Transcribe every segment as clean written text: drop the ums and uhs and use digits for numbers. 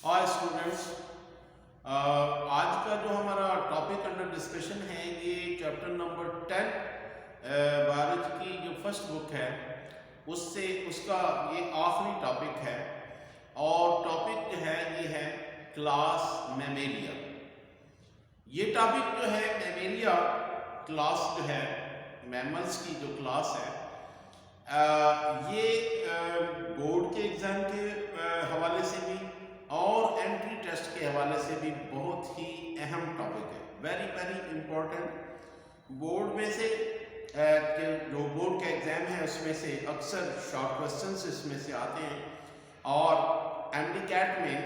Hi students. आज का जो हमारा टॉपिक अंडर डिस्कशन है ये चैप्टर नंबर 10 बायोलॉजी की जो फर्स्ट बुक है उससे उसका ये आखिरी टॉपिक है। और टॉपिक जो है ये है क्लास मैमेलिया। ये टॉपिक जो है मैमेलिया क्लास जो है मैमल्स की जो क्लास है ये बोर्ड के एग्ज़ाम के हवाले से भी और एंट्री टेस्ट के हवाले से भी बहुत ही अहम टॉपिक है, वेरी वेरी इम्पोर्टेंट। बोर्ड में से जो बोर्ड का एग्ज़ाम है उसमें से अक्सर शॉर्ट क्वेश्चंस इसमें से आते हैं और एमडीकैट में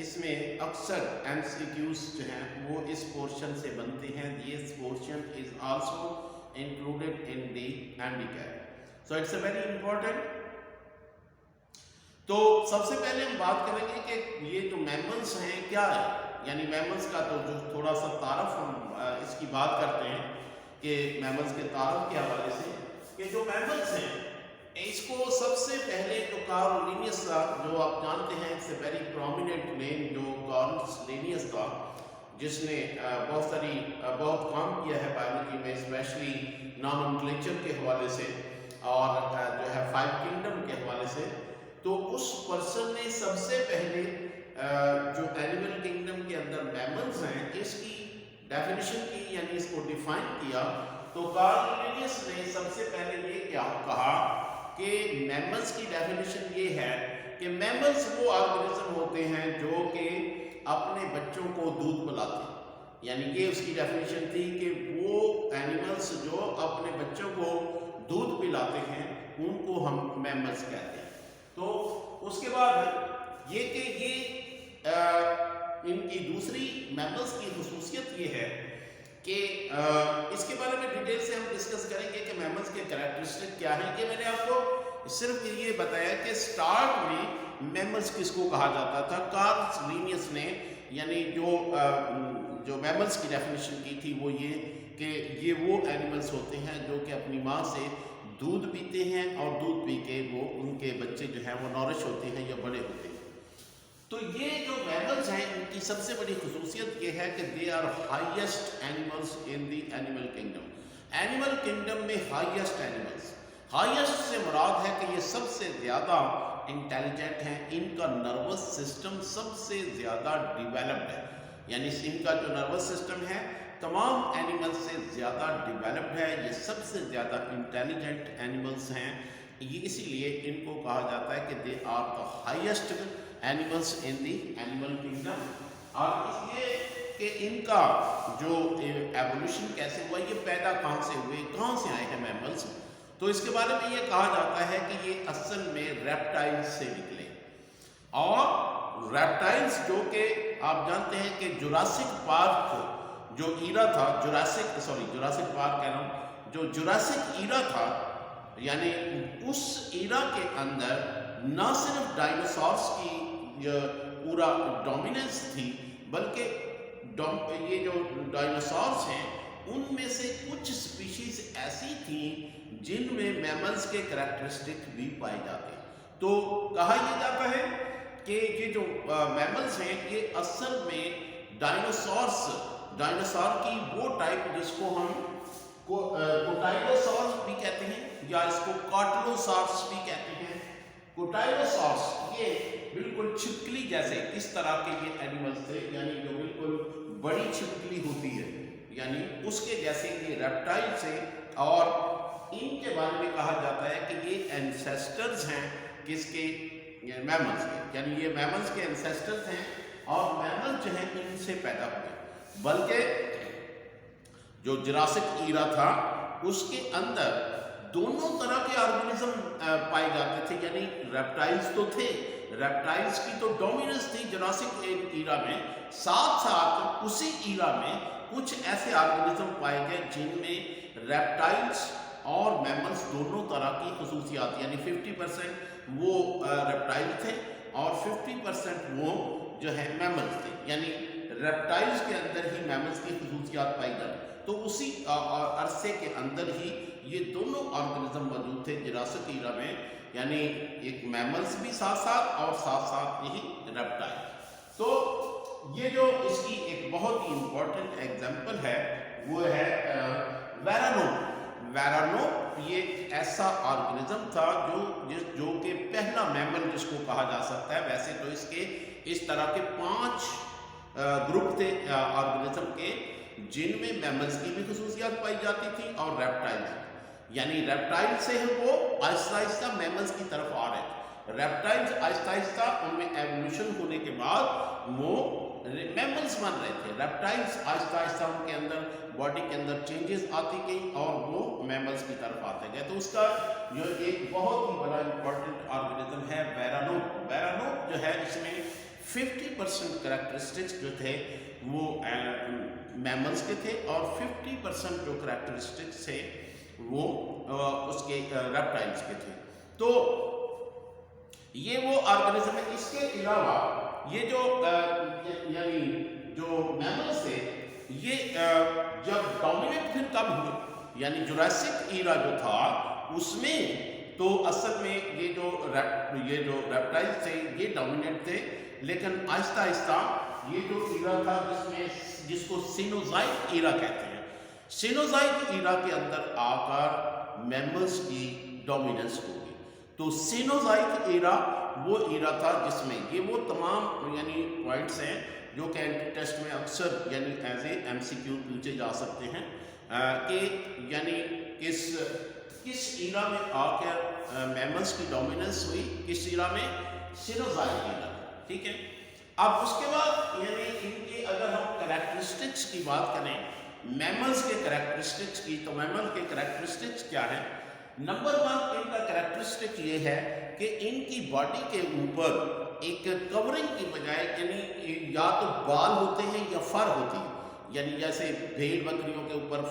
इसमें अक्सर एमसीक्यूज जो हैं वो इस पोर्शन से बनते हैं। This portion is also included in the MDCAT, so it's a very important. तो सबसे पहले हम बात करेंगे कि ये जो मैमल्स हैं क्या है, यानी मैमल्स का तो जो थोड़ा सा तारफ हम इसकी बात करते हैं कि मैमल्स के तारफ के हवाले से कि जो मैमल्स हैं इसको सबसे पहले जो कार्ल लिनियस था, जो आप जानते हैं it's a very prominent name, जो कार्ल लिनियस था जिसने बहुत काम किया है बायोलॉजी में, स्पेशली नॉमेनक्लेचर के हवाले से और जो है 5 किंगडम के हवाले से। तो उस पर्सन ने सबसे पहले जो एनिमल किंगडम के अंदर मैमल्स हैं इसकी डेफिनेशन की, यानी इसको डिफाइन किया। तो कार्ल लिनियस ने सबसे पहले ये क्या कहा कि मैमल्स की डेफिनेशन ये है कि मैमल्स वो ऑर्गेनिज्म होते हैं जो कि अपने बच्चों को दूध पिलाते हैं, यानी ये उसकी डेफिनेशन थी कि वो एनिमल्स जो अपने बच्चों को दूध पिलाते हैं उनको हम मैमल्स कहते हैं। तो उसके बाद ये कि ये इनकी दूसरी मैमल्स की खुसूसियत ये है कि इसके बारे में डिटेल से हम डिस्कस करेंगे कि मैमल्स के कैरेक्टरिस्टिक क्या हैं। कि मैंने आपको सिर्फ ये बताया कि स्टार्ट में मैमल्स किसको कहा जाता था। कार्ल लिनियस ने यानी जो मैमल्स की डेफिनेशन की थी वो ये कि ये वो एनिमल्स होते हैं जो कि अपनी माँ से दूध पीते हैं और दूध पी के वो उनके बच्चे जो हैं वो नॉरिश होते हैं या बड़े होते हैं। तो ये जो मैमल्स हैं इनकी सबसे बड़ी खुसूसियत ये है कि they are highest animals in the animal kingdom. Animal kingdom में हाईएस्ट एनिमल्स, हाईएस्ट से मुराद है कि ये सबसे ज़्यादा इंटेलिजेंट हैं, इनका नर्वस सिस्टम सबसे ज़्यादा डिवेलप्ड है, यानी इनका जो नर्वस सिस्टम है तमाम एनिमल्स से ज़्यादा डिवेलप्ड है, ये सबसे ज़्यादा इंटेलिजेंट एनिमल्स हैं। ये इसीलिए इनको कहा जाता है कि they are the highest animals in the animal kingdom. और इसलिए कि इनका जो एवोल्यूशन कैसे हुआ, ये पैदा कहाँ से हुए, कहाँ से आए हैं मैमल्स, तो इसके बारे में ये कहा जाता है कि ये असल में रेप्टाइल्स से निकले। और रेप्टाइल्स जो कि आप जानते हैं कि जुरासिक पार्क जो ईरा था, जुरासिक पार्क कह रहा हूँ, जो जुरासिक ईरा था यानी उस ईरा के अंदर ना सिर्फ डायनासोर्स की पूरा डोमिनेंस थी, बल्कि ये जो डायनासोर्स हैं उनमें से कुछ स्पीशीज ऐसी थी जिनमें मैमल्स के कैरेक्टरिस्टिक भी पाए जाते। तो कहा यह जाता है कि ये जो मैमल्स हैं ये असल में डायनासोर की वो टाइप जिसको हम कोटाइलोसॉर्स भी कहते हैं या इसको कार्टिलोसॉर्स भी कहते हैं। कोटाइलोसॉर्स ये बिल्कुल छिपकली जैसे इस तरह के ये एनिमल्स थे, यानी जो बिल्कुल बड़ी छिपकली होती है यानी उसके जैसे ये रेप्टाइल से। और इनके बारे में कहा जाता है कि ये एंसेस्टर्स हैं किसके, मैमल्स के, यानी ये मैमल्स के एंसेस्टर्स हैं और मैमल्स जो हैं इनसे पैदा हुए। बल्कि जो जुरासिक ईरा था उसके अंदर दोनों तरह के ऑर्गेनिज्म पाए जाते थे, यानी रेप्टाइल्स तो थे, रेप्टाइल्स की तो डोमिनेंस थी जुरासिक ईरा में, साथ साथ उसी ईरा में कुछ ऐसे ऑर्गेनिज्म पाए गए जिनमें रेप्टाइल्स और मैमल्स दोनों तरह की खसूसियात, यानी 50% वो रेप्टाइल थे और 50% वो जो है मैमल्स थे, यानी रेप्टाइल्स के अंदर ही मैमल्स की खसूसियात पाई जाती। तो उसी अरसे के अंदर ही ये दोनों ऑर्गेनिज्म मौजूद थे जुरासिक ईरा में, यानी एक मैमल्स भी साथ साथ और साथ साथ यही रेप्टाइल। तो ये जो इसकी एक बहुत ही इंपॉर्टेंट एग्जाम्पल है वो है वेरानोप। वेरानोप ये ऐसा ऑर्गेनिज्म था जो कि पहला मैमल जिसको कहा जा सकता है। वैसे तो इसके इस तरह के 5 ग्रुप थे ऑर्गेनिज्म के, जिनमें मैमल्स की भी खसूसियात पाई जाती थी और रेप्टाइल्स, यानी रेप्टाइल से वो आहिस्ता आहिस्ता मैमल्स की तरफ आ रहे थे। रेप्टाइल्स आहिस्ता आहिस्ता उनमें एवोल्यूशन होने के बाद वो मैमल्स बन रहे थे। रेप्टाइल्स आहिस्ता आहिस्ता उनके अंदर बॉडी के अंदर चेंजेस आती गई और वो मैमल्स की तरफ आते गए। तो उसका जो एक बहुत ही बड़ा इंपॉर्टेंट ऑर्गेनिज्म है वेरानोप। वेरानोप जो है इसमें 50% कैरेक्टरिस्टिक्स जो थे वो मैमल्स के थे और 50% जो कैरेक्टरिस्टिक्स थे वो उसके रेप्टाइल्स के थे। तो ये वो ऑर्गेनिज्म है। इसके अलावा ये जो यानी जो मैमल्स थे ये जब डोमिनेट फिर कब हुए, यानी जुरासिक ईरा जो था उसमें तो असल में ये जो रेप्टाइल्स थे ये डोमिनेट थे, लेकिन आहिस्ता आहिस्ता ये जो ईरा था जिसको सीनोज़ाइक ईरा कहते हैं, सीनोज़ाइक ईरा के अंदर आकर मैमल्स की डोमिनेंस हो गई। तो सीनोज़ाइक ईरा वो ईरा था जिसमें ये वो तमाम यानी पॉइंट्स हैं जो कि एंट्री टेस्ट में अक्सर यानी एज ए MCQ पूछे जा सकते हैं कि यानी किस ईरा में आकर मैमल्स की डोमिनेंस हुई, किस ईरा में, सीनोज़ाइक ईरा। ठीक है। अब उसके बाद यानी इनके अगर हम कैरेक्टरिस्टिक्स की बात करें मैमल्स के कैरेक्टरिस्टिक्स की, तो मैमल के कैरेक्टरिस्टिक्स क्या है? नंबर 1 इनका कैरेक्टरिस्टिक ये है कि इनकी बॉडी के ऊपर एक कवरिंग की बजाय यानी या तो बाल होते हैं या फर होती है, यानी जैसे भेड़ बकरियों के ऊपर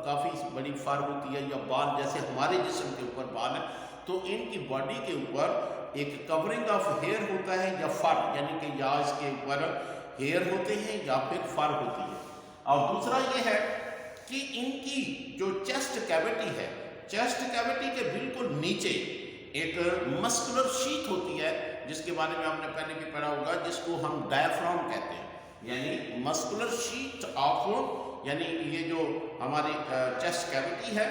काफ़ी बड़ी फर होती है या बाल जैसे हमारे जिस्म के ऊपर बाल है, तो इनकी बॉडी के ऊपर एक कवरिंग ऑफ हेयर होता है या फर, यानी कि या इसके ऊपर हेयर होते हैं या फिर फर होती है। और दूसरा ये है कि इनकी जो चेस्ट कैविटी है, चेस्ट कैविटी के बिल्कुल नीचे एक मस्कुलर शीथ होती है जिसके बारे में आपने पहले भी पढ़ा होगा, जिसको हम डायफ्राम कहते हैं, यानी मस्कुलर शीथ ऑफ यानी ये जो हमारी चेस्ट कैविटी है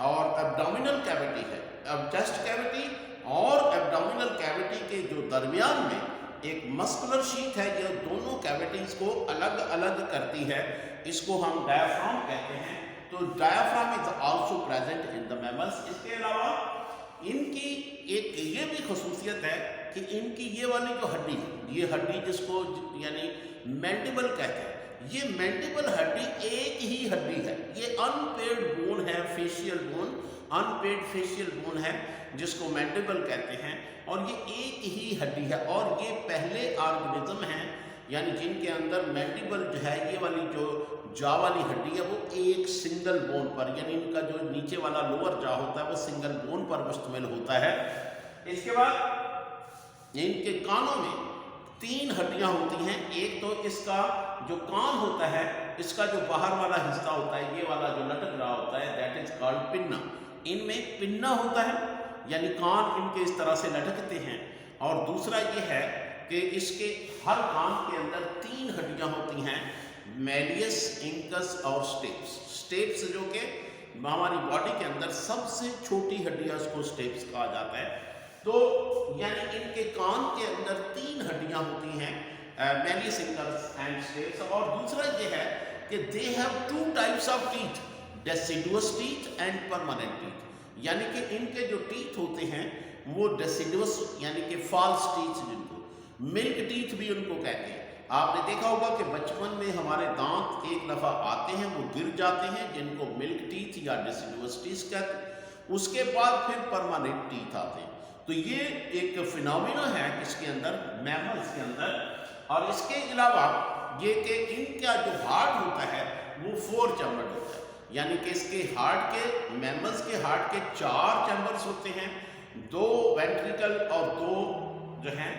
और एब्डोमिनल कैविटी है। अब चेस्ट कैविटी और एब्डोमिनल कैविटी के जो दरमियान में एक मस्कुलर शीथ है, ये दोनों कैविटीज को अलग अलग करती है, इसको हम डायफ्राम कहते हैं। तो diaphragm is also present in the mammals. इसके अलावा इनकी एक ये भी खसूसियत है कि इनकी ये वाली जो हड्डी है, ये हड्डी जिसको यानी मैंडिबल कहते हैं, ये मैंडिबल हड्डी एक ही हड्डी है, ये अनपेड बोन है, facial bone, unpaired facial bone है जिसको मैंडिबल कहते हैं, और ये एक ही हड्डी है। और ये पहले ऑर्गेनिज्म हैं यानी जिनके अंदर मैंडिबल जो है, ये वाली जो जा वाली हड्डी है वो एक सिंगल बोन पर, यानी इनका जो नीचे वाला लोअर जा होता है वो सिंगल बोन पर मुश्तमिल होता है। इसके बाद इनके कानों में 3 हड्डियां होती हैं। एक तो इसका जो कान होता है, इसका जो बाहर वाला हिस्सा होता है, ये वाला जो लटक रहा होता है, दैट इज कॉल्ड पिन्ना। इनमें पिन्ना होता है यानी कान इनके इस तरह से लटकते हैं। और दूसरा ये है कि इसके हर कान के अंदर 3 हड्डियां होती हैं, मेलियस, इंकस और स्टेप्स। स्टेप्स जो कि हमारी बॉडी के अंदर सबसे छोटी हड्डियां, उसको स्टेप्स कहा जाता है। तो यानी इनके कान के अंदर 3 हड्डियां होती हैं, मेलियस, इंकस एंड स्टेप्स। और दूसरा ये है कि they have 2 types of teeth, deciduous teeth and permanent teeth. यानी कि इनके जो टीथ होते हैं वो डेसिडुअस यानी कि फॉल्स टीथ, जिनको मिल्क टीथ भी उनको कहते हैं। आपने देखा होगा कि बचपन में हमारे दांत एक दफ़ा आते हैं, वो गिर जाते हैं, जिनको मिल्क टीथ या डेसिडुअस टीथ कहते हैं। उसके बाद फिर परमानेंट टीथ आते हैं। तो ये एक फिनोमिना है इसके अंदर, मैमल्स के अंदर। और इसके अलावा ये कि इनका जो हार्ट होता है वो 4 चैम्बर्ड होता है, यानी कि इसके हार्ट के, मैमल्स के हार्ट के 4 चैम्बर्स होते हैं, 2 वेंट्रिकल और 2 जो हैं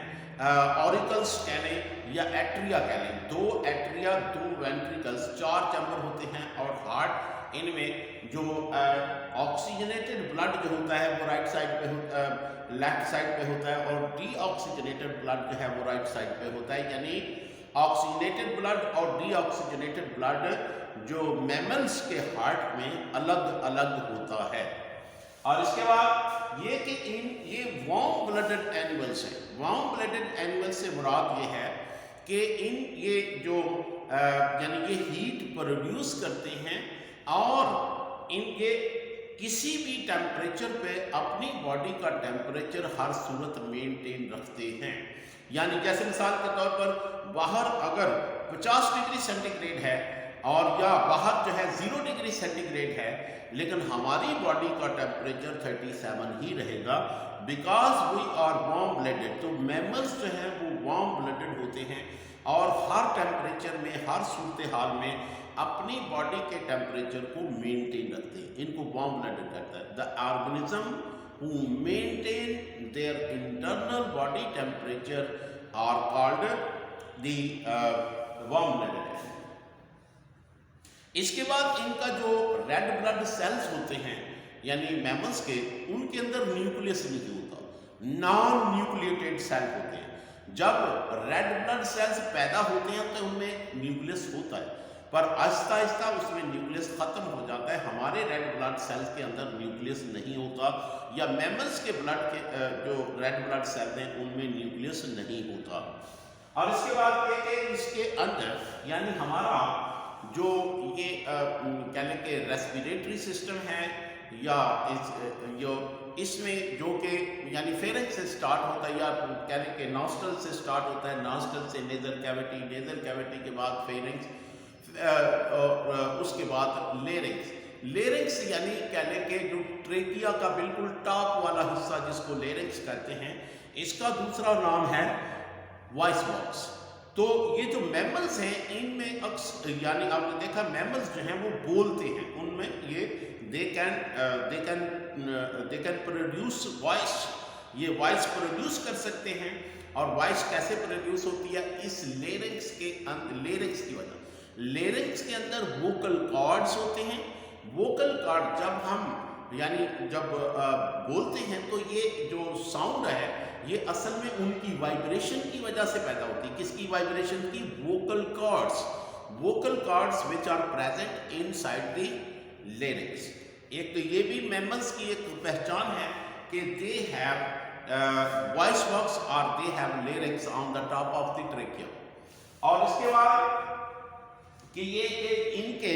ऑरिकल्स कह लें या एट्रिया कह लें, 2 एट्रिया 2 वेंट्रिकल्स, 4 चैम्बर होते हैं। और हार्ट, इनमें जो ऑक्सीजनेटेड ब्लड जो होता है वो राइट साइड पे लेफ्ट साइड पे होता है और डीऑक्सीजनेटेड ब्लड जो है वो राइट साइड पे होता है। यानी ऑक्सीजनेटेड ब्लड और डीऑक्सीजनेटेड ब्लड जो मैमल्स के हार्ट में अलग अलग होता है। और इसके बाद ये कि ये वार्म ब्लडेड एनिमल्स हैं। वार्म ब्लडेड एनिमल्स से मुराद ये है कि ये जो यानी ये हीट प्रोड्यूस करते हैं और इनके किसी भी टेम्परेचर पे अपनी बॉडी का टेम्परेचर हर सूरत मेंटेन रखते हैं। यानी जैसे मिसाल के तौर पर बाहर अगर 50 डिग्री सेंटीग्रेड है और या बाहर जो है 0 डिग्री सेंटीग्रेड है, लेकिन हमारी बॉडी का टेम्परेचर 37 ही रहेगा, because we are warm blooded. तो मैमल्स जो हैं वो वार्म ब्लडेड होते हैं और हर टेम्परेचर में, हर सूरत हाल में अपनी बॉडी के टेम्परेचर को मेंटेन रखते हैं। इनको वार्म ब्लडेड कहता है। The organism who maintain their internal body temperature are called the warm-blooded। इसके बाद इनका जो रेड ब्लड सेल्स होते हैं यानी मैमल्स के, उनके अंदर न्यूक्लियस नहीं होता, नॉन न्यूक्लिएटेड सेल होते हैं। जब रेड ब्लड सेल्स पैदा होते हैं तो उनमें न्यूक्लियस होता है, पर आहिस्ता आहिस्ता उसमें न्यूक्लियस खत्म हो जाता है। हमारे रेड ब्लड सेल्स के अंदर न्यूक्लियस नहीं होता, या मैमल्स के ब्लड के जो रेड ब्लड सेल हैं उनमें न्यूक्लियस नहीं होता। और इसके बाद ये कि इसके अंदर यानी हमारा जो ये कह लें कि रेस्पिरेटरी सिस्टम है या इसमें जो कि यानी फेरेंक्स से स्टार्ट होता है या कह लें कि नॉस्ट्रल से स्टार्ट होता है, नॉस्ट्रल से नेजल कैविटी, नेजल कैविटी के बाद फेरेंक्स, उसके बाद लेरिंक्स। लेरिंक्स यानी कह लें कि जो ट्रेकिया का बिल्कुल टॉप वाला हिस्सा जिसको लेरिंक्स कहते हैं, इसका दूसरा नाम है वॉइस बॉक्स। तो ये जो मैमल्स हैं इनमें अक्सर यानी आपने देखा मैमल्स जो हैं वो बोलते हैं, उनमें ये दे कैन प्रोड्यूस वॉइस, ये वॉइस प्रोड्यूस कर सकते हैं। और वॉइस कैसे प्रोड्यूस होती है? इस लेरिंक्स की वजह। लेरिंक्स के अंदर वोकल कॉर्ड्स होते हैं। वोकल कॉर्ड जब हम यानी जब बोलते हैं तो ये जो साउंड है ये असल में उनकी वाइब्रेशन की वजह से पैदा होती है। किसकी वाइब्रेशन की? Vocal cords. Vocal cords which are present inside the larynx. एक तो ये भी मैमल्स की एक पहचान है कि दे हैव वॉइस बॉक्स और they have larynx on the top of the trachea. और इसके बाद कि ये इनके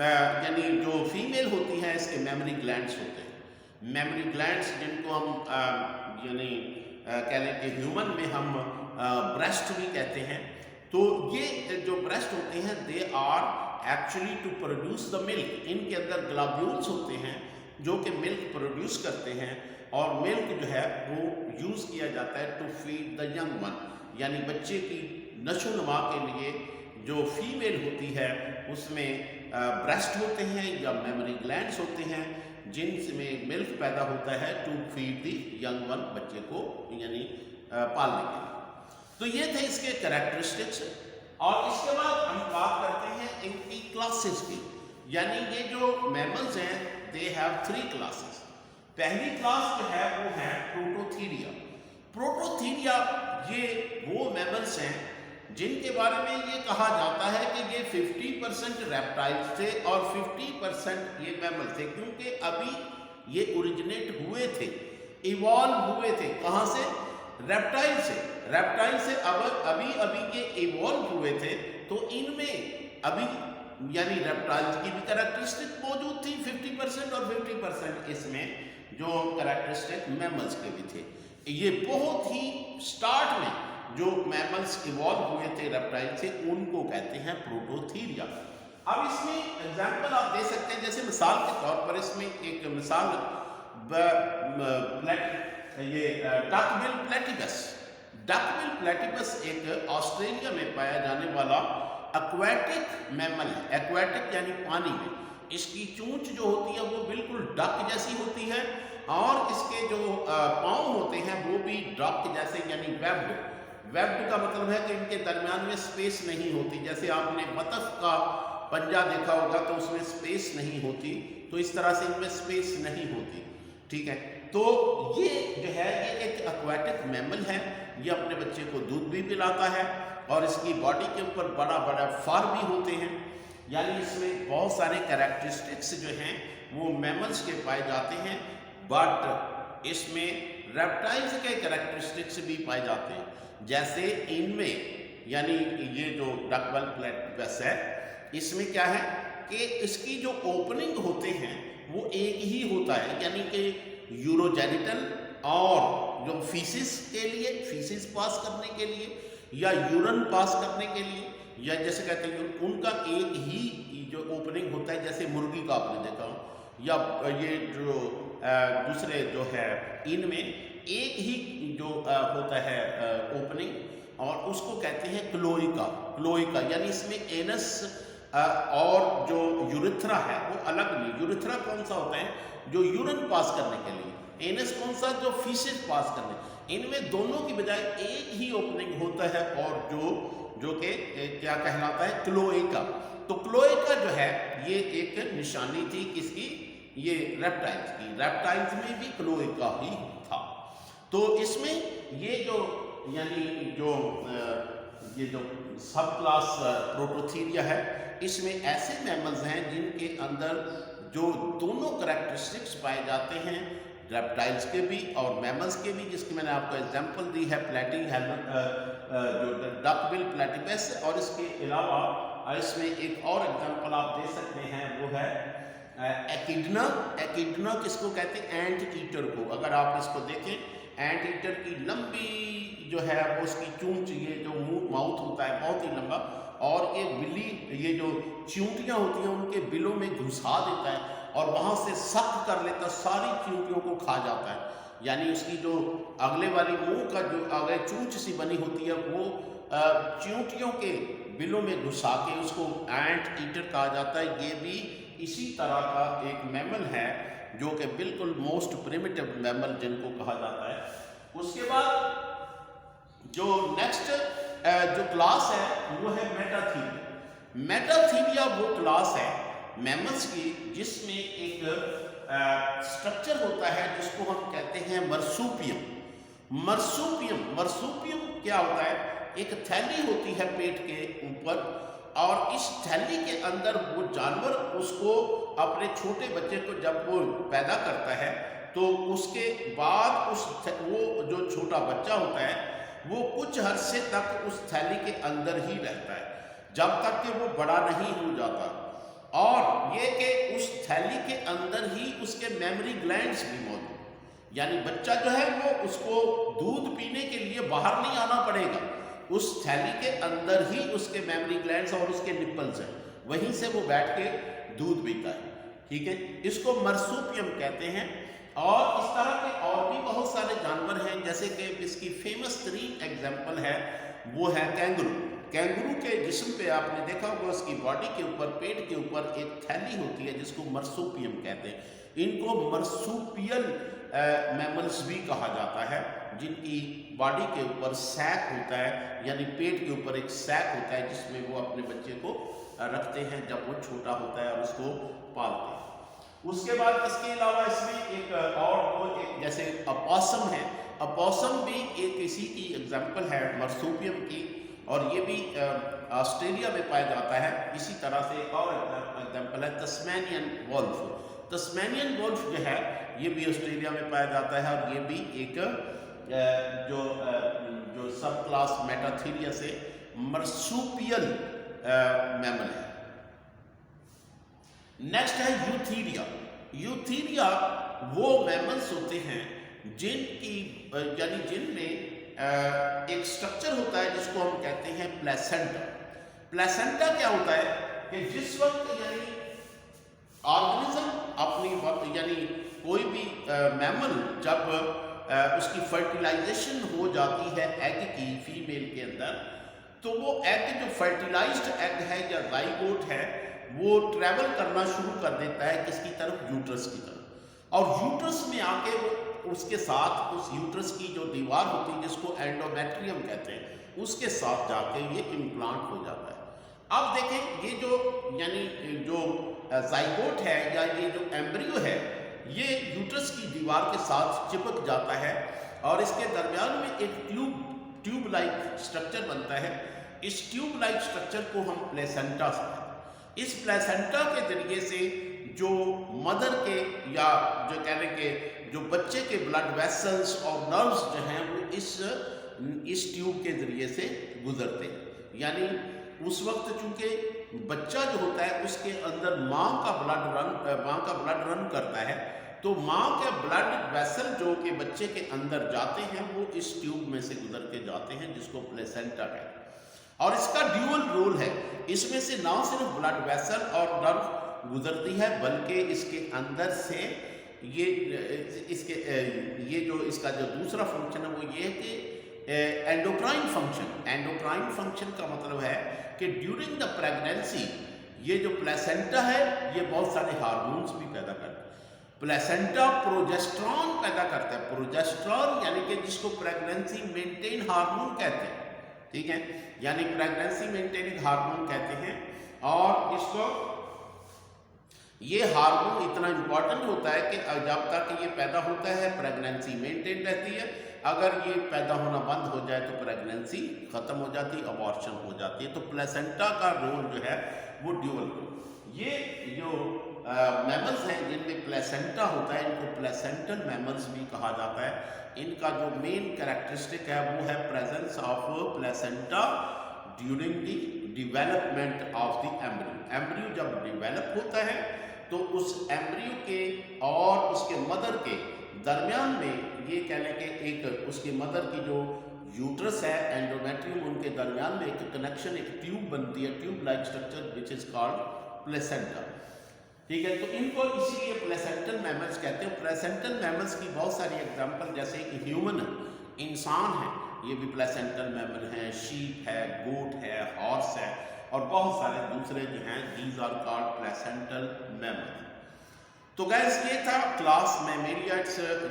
यानी जो फीमेल होती है इसके मेमोरी ग्लैंड्स होते हैं। मेमोरी ग्लैंड्स जिनको हम यानी कह लें कि ह्यूमन में हम ब्रेस्ट भी कहते हैं। तो ये जो ब्रेस्ट होते हैं they are actually to produce the milk. इनके अंदर ग्लोब्यूल्स होते हैं जो कि मिल्क प्रोड्यूस करते हैं और मिल्क जो है वो यूज़ किया जाता है to feed the young one, यानी बच्चे की नशोनुमा के लिए जो फीमेल होती है उसमें ब्रेस्ट होते हैं या मेमोरी ग्लैंड्स होते हैं जिनमें मिल्क पैदा होता है to feed the young one, बच्चे को यानी पालने के लिए। तो ये थे इसके कैरेक्टरिस्टिक्स। और इसके बाद हम बात करते हैं इनकी क्लासेस की। यानी ये जो मैमल्स हैं दे हैव 3 क्लासेस। पहली क्लास जो है वो है प्रोटोथीरिया। प्रोटोथीरिया ये वो मैमल्स हैं जिनके बारे में ये कहा जाता है कि ये 50% रेप्टाइल्स थे और 50% ये मैमल थे, क्योंकि अभी ये ओरिजिनेट हुए थे, इवॉल्व हुए थे। कहाँ से? रेप्टाइल से। रेप्टाइल से अभी ये इवॉल्व हुए थे। तो इनमें अभी यानी रेप्टाइल्स की भी कैरेक्टरिस्टिक मौजूद थी 50% और 50% इसमें जो कैरेक्टरिस्टिक मैमल्स के भी थे। ये बहुत ही स्टार्ट में जो मैमल्स इवॉल्व हुए थे रेप्टाइल से उनको कहते हैं प्रोटोथीरिया। अब इसमें एग्जाम्पल आप दे सकते हैं, जैसे मिसाल के तौर पर इसमें एक मिसाल ये डकबिल प्लेटिपस। डकबिल प्लेटिपस एक ऑस्ट्रेलिया में पाया जाने वाला एक्वेटिक मैमल है। एक्वेटिक यानी पानी में। इसकी चोंच जो होती है वो बिल्कुल डक जैसी होती है और इसके जो पाँव होते हैं वो भी डक जैसे यानी वेब्ड। वेब्ड का मतलब है कि इनके दरमियान में स्पेस नहीं होती। जैसे आपने बतख का पंजा देखा होगा तो उसमें स्पेस नहीं होती, तो इस तरह से इनमें स्पेस नहीं होती। ठीक है। तो ये जो है ये एक एक्वाटिक मैमल है, ये अपने बच्चे को दूध भी पिलाता है और इसकी बॉडी के ऊपर बड़ा बड़ा फर भी होते हैं, यानी इसमें बहुत सारे कैरेक्टरिस्टिक्स जो हैं वो मैमल्स के पाए जाते हैं, बट इसमें रेप्टाइल्स के कैरेक्टरिस्टिक्स भी पाए जाते हैं। जैसे इनमें यानी ये जो डकवेल प्लेटिपस है, इसमें क्या है कि इसकी जो ओपनिंग होते हैं वो एक ही होता है, यानी कि यूरोजेनिटल और जो फीसिस के लिए, फीसिस पास करने के लिए या यूरन पास करने के लिए, या जैसे कहते हैं उनका एक ही जो ओपनिंग होता है, जैसे मुर्गी का आपने देखा हो, या ये जो दूसरे जो है इनमें एक ही जो होता है ओपनिंग, और उसको कहते हैं क्लोइका। क्लोइका यानी इसमें एनस और जो यूरिथ्रा है वो अलग नहीं। यूरिथ्रा कौन सा होता है? जो यूरिन पास करने के लिए। एनस कौन सा? जो फीसेस पास करने। इनमें दोनों की बजाय एक ही ओपनिंग होता है, और जो कि क्या कहलाता है? क्लोइका। तो क्लोइका जो है ये एक निशानी थी किसकी? ये रेप्टाइल्स की। रेप्टाइल्स में भी क्लोइका ही था। तो इसमें ये जो यानी जो ये जो सब क्लास प्रोटोथीरिया है, इसमें ऐसे मैमल्स हैं जिनके अंदर जो दोनों कैरेक्टरिस्टिक्स पाए जाते हैं, रेप्टाइल्स के भी और मैमल्स के भी, जिसकी मैंने आपको एग्जांपल दी है प्लेटी जो डकबिल प्लेटिपस, और इसके अलावा इसमें एक और एग्जांपल आप दे सकते हैं, वो है एकिडना। एकिडना किसको कहते हैं? एंट ईटर को। अगर आप इसको देखें, एंट ईटर की लंबी जो है वो उसकी चूंच, ये जो माउथ होता है बहुत ही लंबा, और ये बिल्ली, ये जो चींटियां होती हैं उनके बिलों में घुसा देता है और वहां से सख्त कर लेता है, सारी चींटियों को खा जाता है। यानी उसकी जो अगले वाली मुंह का जो अगले चूंच सी बनी होती है वो चींटियों के बिलों में घुसा के उसको एंट ईटर कहा जाता है। ये भी इसी तरह का एक मैमल है जो कि बिल्कुल मोस्ट प्रिमिटिव मैमल जिनको कहा जाता है। उसके बाद जो नेक्स्ट जो क्लास है वो है मेटाथीरिया। मेटाथीरिया वो क्लास है मैमल्स की जिसमें एक स्ट्रक्चर होता है जिसको हम कहते हैं मर्सूपियम। मर्सूपियम क्या होता है? एक थैली होती है पेट के ऊपर, और इस थैली के अंदर वो जानवर उसको, अपने छोटे बच्चे को जब वो पैदा करता है तो उसके बाद वो जो छोटा बच्चा होता है वो कुछ अरसे तक उस थैली के अंदर ही रहता है, जब तक कि वो बड़ा नहीं हो जाता। और ये कि उस थैली के अंदर ही उसके मेमोरी ग्लैंड्स भी मौजूद, यानी बच्चा जो है वो उसको दूध पीने के लिए बाहर नहीं आना पड़ेगा, उस थैली के अंदर ही उसके मेमोरी ग्लैंड्स और उसके निप्पल्स हैं, वहीं से वो बैठ के दूध पीता है। ठीक है, इसको मर्सूपियम कहते हैं। और इस तरह के और भी बहुत सारे जानवर हैं, जैसे कि इसकी फेमस तरीन एग्जाम्पल है वो है कैंगरू। कैंगरू के जिस्म पे आपने देखा होगा उसकी बॉडी के ऊपर, पेट के ऊपर एक थैली होती है जिसको मर्सूपियम कहते हैं। इनको मर्सूपियल मैमल्स भी कहा जाता है, जिनकी बॉडी के ऊपर सैक होता है, यानी पेट के ऊपर एक सैक होता है जिसमें वो अपने बच्चे को रखते हैं जब वो छोटा होता है और उसको पालते हैं। उसके बाद इसके अलावा इसमें एक और वो एक जैसे अपॉसम है, अपॉसम भी एक इसी की एग्जाम्पल है मर्सूपियम की, और ये भी ऑस्ट्रेलिया में पाया जाता है। इसी तरह से एक और एग्जाम्पल है तस्मानियन वोल्फ। तस्मानियन वोल्फ जो है ये भी ऑस्ट्रेलिया में पाया जाता है, और ये भी एक जो सब क्लास मेटाथीरिया से मर्सूपियल मैमल है। नेक्स्ट है यूथीरिया। यूथीरिया वो मैमल्स होते हैं जिनकी यानी जिनमें एक स्ट्रक्चर होता है जिसको हम कहते हैं प्लेसेंटा। प्लेसेंटा क्या होता है कि जिस वक्त यानी ऑर्गेनिज्म अपनी यानी कोई भी मैमल जब उसकी फर्टिलाइजेशन हो जाती है एग की फीमेल के अंदर, तो वो एग जो फर्टिलाइज्ड एग है या जाइगोट है वो ट्रैवल करना शुरू कर देता है किसकी तरफ? यूट्रस की तरफ। और यूट्रस में आके वो उसके साथ उस यूट्रस की जो दीवार होती है जिसको एंडोमेट्रियम कहते हैं, उसके साथ जाके ये इम्प्लांट हो जाता है। अब देखें ये जो यानी जो जाइगोट है या ये जो एम्ब्रियो है, ये यूट्रस की दीवार के साथ चिपक जाता है और इसके दरमियान में एक ट्यूब लाइक स्ट्रक्चर बनता है। इस ट्यूब लाइक स्ट्रक्चर को हम प्लेसेंटा से, इस प्लेसेंटा के जरिए से जो मदर के या जो कहने के जो बच्चे के ब्लड वेसल्स और नर्व्स जो हैं वो इस ट्यूब के जरिए से गुजरते हैं। यानी उस वक्त चूंकि बच्चा जो होता है उसके अंदर माँ का ब्लड रन करता है, तो माँ के ब्लड वेसल जो कि बच्चे के अंदर जाते हैं वो इस ट्यूब में से गुजर के जाते हैं, जिसको प्लेसेंटा कहते हैं। और इसका ड्यूअल रोल है, इसमें से ना सिर्फ ब्लड वेसल और नर्व गुजरती है बल्कि इसके अंदर से ये जो इसका जो दूसरा फंक्शन है वो ये है कि एंडोक्राइन फंक्शन का मतलब है कि ड्यूरिंग द प्रेगनेंसी ये जो प्लेसेंटा है ये बहुत सारे हार्मोन्स भी पैदा करता है। प्लेसेंटा प्रोजेस्टेरॉन पैदा करता है, प्रोजेस्टेरॉन यानी कि जिसको प्रेगनेंसी मेंटेन हार्मोन कहते हैं, ठीक है, यानी प्रेगनेंसी मेंटेनिंग हार्मोन कहते हैं। और इसको ये हार्मोन इतना इंपॉर्टेंट होता है कि जब तक ये पैदा होता है प्रेगनेंसी मेंटेन रहती है, अगर ये पैदा होना बंद हो जाए तो प्रेगनेंसी खत्म हो जाती है, अबॉर्शन हो जाती है। तो प्लेसेंटा का रोल जो है वो ड्यूअल रोल। ये जो मैमल्स हैं जिनमें प्लेसेंटा होता है इनको प्लेसेंटल मैमल्स भी कहा जाता है। इनका जो मेन कैरेक्टरिस्टिक है वो है presence of placenta during the development of the embryo. Embryo जब डिवेलप होता है तो उस एम्ब्रियो के और उसके मदर के दरमियान में ये कहने के एक उसके मदर की जो यूट्रस है एंडोमेट्रियम, उनके दरमियान में एक कनेक्शन, एक ट्यूब बनती है, tube like structure which is called placenta, ठीक है। तो इनको इसीलिए प्लेसेंटल मैमल्स कहते हैं। प्लेसेंटल मैमल्स की बहुत सारी एग्जांपल जैसे कि ह्यूमन इंसान है, ये भी प्लेसेंटल मैमल हैं, शीप है, गोट है, हॉर्स है और बहुत सारे दूसरे जो हैं these are called placental mammal. तो गैस ये था क्लास मैमेलिया।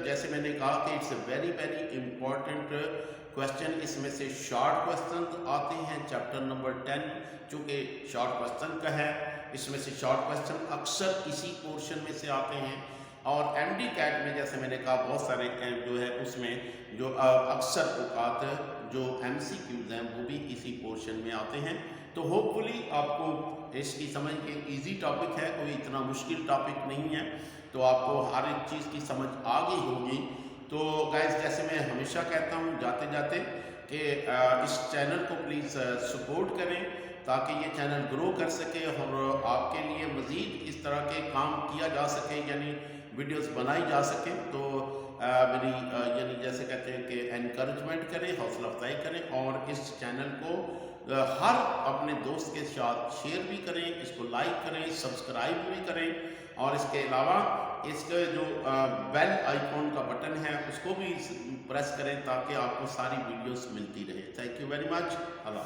जैसे मैंने कहा कि it's a very very important question. इसमें से शॉर्ट क्वेश्चन आते हैं चैप्टर नंबर 10, चूँकि शॉर्ट क्वेश्चन का है, इसमें से शॉर्ट क्वेश्चन अक्सर इसी पोर्शन में से आते हैं। और एमडी कैट में जैसे मैंने कहा बहुत सारे जो है उसमें जो अक्सर औकात जो एमसीक्यूज हैं वो भी इसी पोर्शन में आते हैं। तो होपफुली आपको इसकी समझ के इजी टॉपिक है, कोई इतना मुश्किल टॉपिक नहीं है, तो आपको हर एक चीज़ की समझ आ गई होगी। तो गाइस जैसे मैं हमेशा कहता हूँ जाते जाते कि इस चैनल को प्लीज़ सपोर्ट करें ताकि ये चैनल ग्रो कर सके और आपके लिए मज़ीद इस तरह के काम किया जा सके, यानी वीडियोस बनाई जा सके। तो मेरी यानी जैसे कहते हैं कि एनकरेजमेंट करें, हौसला अफजाई करें और इस चैनल को हर अपने दोस्त के साथ शेयर भी करें, इसको लाइक करें, सब्सक्राइब भी करें और इसके अलावा इसके जो बेल आइकॉन का बटन है उसको भी प्रेस करें ताकि आपको सारी वीडियोस मिलती रहे। Thank you very much. Allah.